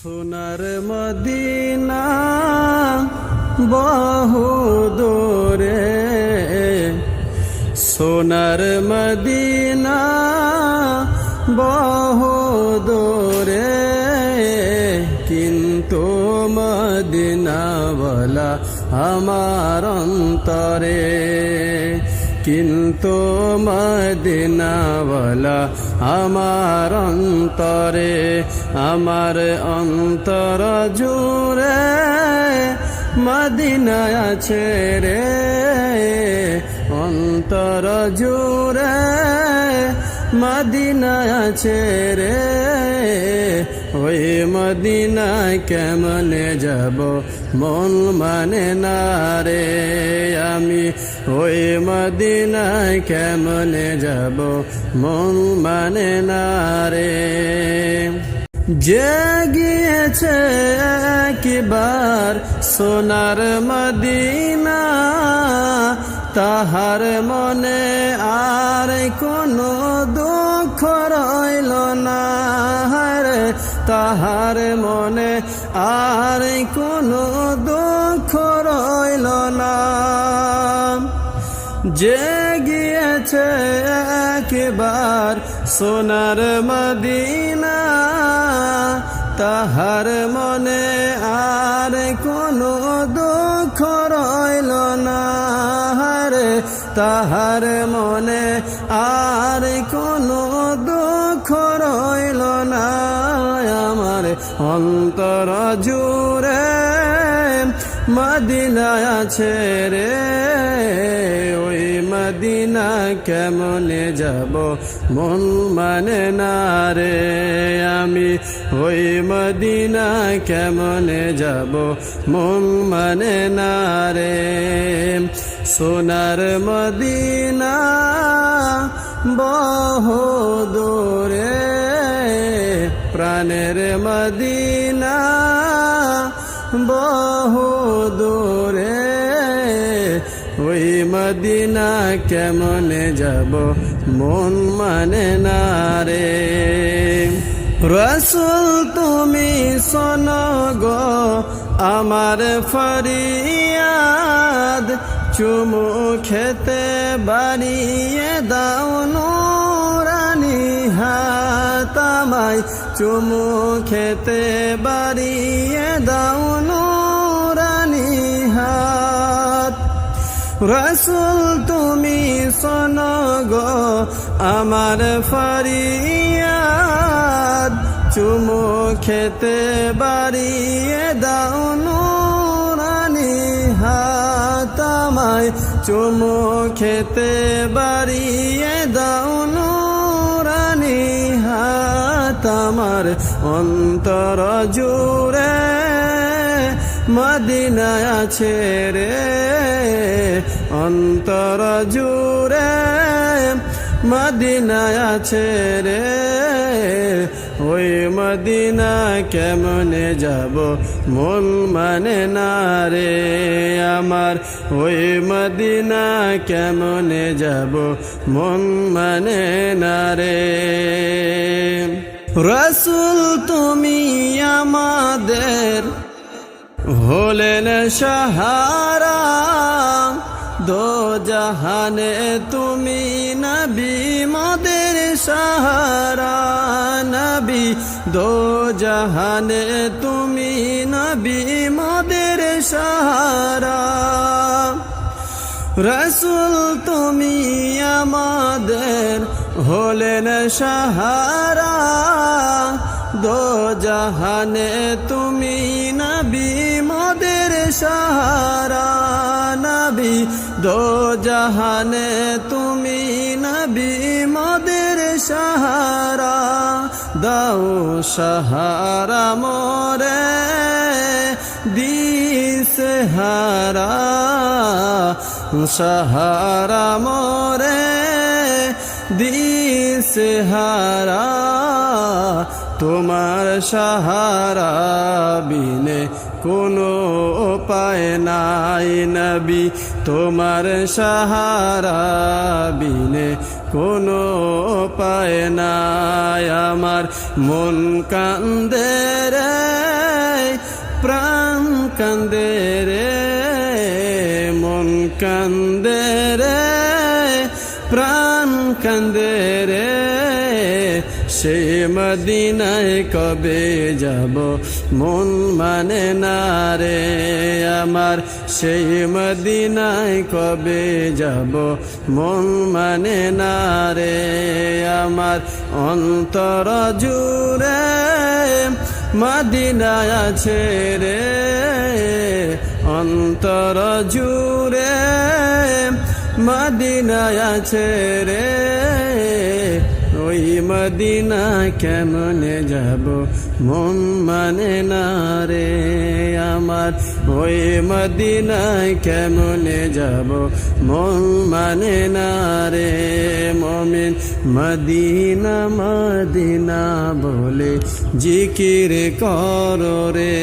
সোনার মদিনা বহু দূরে, সোনার মদিনা বহু দূরে, কিন্তু মদিনাওয়ালা আমার অন্তরে, কিন্তু মদিনাওয়ালা আমার অন্তরে, আমার অন্তর জুড়ে মদিনা আছে রে, অন্তর জুড়ে মদিনা আছে রে। ওই মদিনায় কেমনে যাব মন মানে না রে, আমি ওই মদিনায় কেমনে যাব মন মানে না রে। যে গিয়েছে একবার সোনার মদিনা, তাহার মনে আর কোনো দুঃখ রইল না রে, তাহার মনে আর কোনো দুঃখ রইল না। যে গিয়েছে একবার সোনার মদিনা, তাহার মনে আর কোনো দুঃখ রইল না রে, তাহার মনে আর কোনো দুঃখ রইল না। আমার অন্তর জুড়ে মদিনা আছে রে, ওই মদিনা কেমনে যাব মন মানে না রে, আমি ওই মদিনা কেমনে যাব মন মানে না রে। সোনার মদিনা বহু দূরে, প্রাণের মদিনা বহু দূরে, ওই মদিনা কেমনে যাব মন মানে না রে। রাসূল তুমি শোনো গো আমার ফরিয়াদ, চুমু খেতে বাড়িয়ে দাও নুরানি হাত আমায়, চুমু খেতে বাড়িয়ে দাও নুরানি হাত। রাসূল তুমি শোনো গো আমার ফরিয়াদ, চুমু খেতে বাড়িয়ে দাও নুরানি হাত আমায়, চুমু খেতে বাড়িয়ে দাও নুরানি হাত। আমার অন্তর জুড়ে মদিনা আছে রে, অন্তর জুড়ে মদিনা আছে রে, ওই মদিনা কেমনে যাব মন মানে না রে, আমার ওই মদিনা কেমনে যাব মন মানে না রে। রাসূল তুমি আমাদের হলেন সাহারা, দো জাহানে তুমি নবী মোদের সাহারা, নবী দো জাহানে তুমি নবী মোদের সাহারা। রাসূল তুমি আমাদের হলেন সাহারা, দো জাহানে তুমি নবী মোদের সাহারা, নবী দো জাহানে তুমি নবী মোদের সাহারা। দাও সাহারা মোরে দিশহারা, সাহারা মোরে দিশহারা। তোমার সাহারা বিনে কোনো উপায় নাই নবী, তোমার সাহারা বিনে কোনো উপায় নাই। আমার মন কান্দে রে প্রাণ কান্দে রে মন কান্দে রে প্রাণ কান্দে রে সেই মদিনায় কবে যাব মন মানে না রে আমার সেই মদিনায় কবে যাব মন মানে না রে আমার অন্তর জুড়ে মদিনায় আছে রে অন্তর জুড়ে মদিনায় আছে রে ওই মদিনা কেমনে যাব মন মানে না রে আমার ওই মদিনায় কেমনে যাব মন মানে না রে মমিন মদিনা মদিনা বলে জিকির কর রে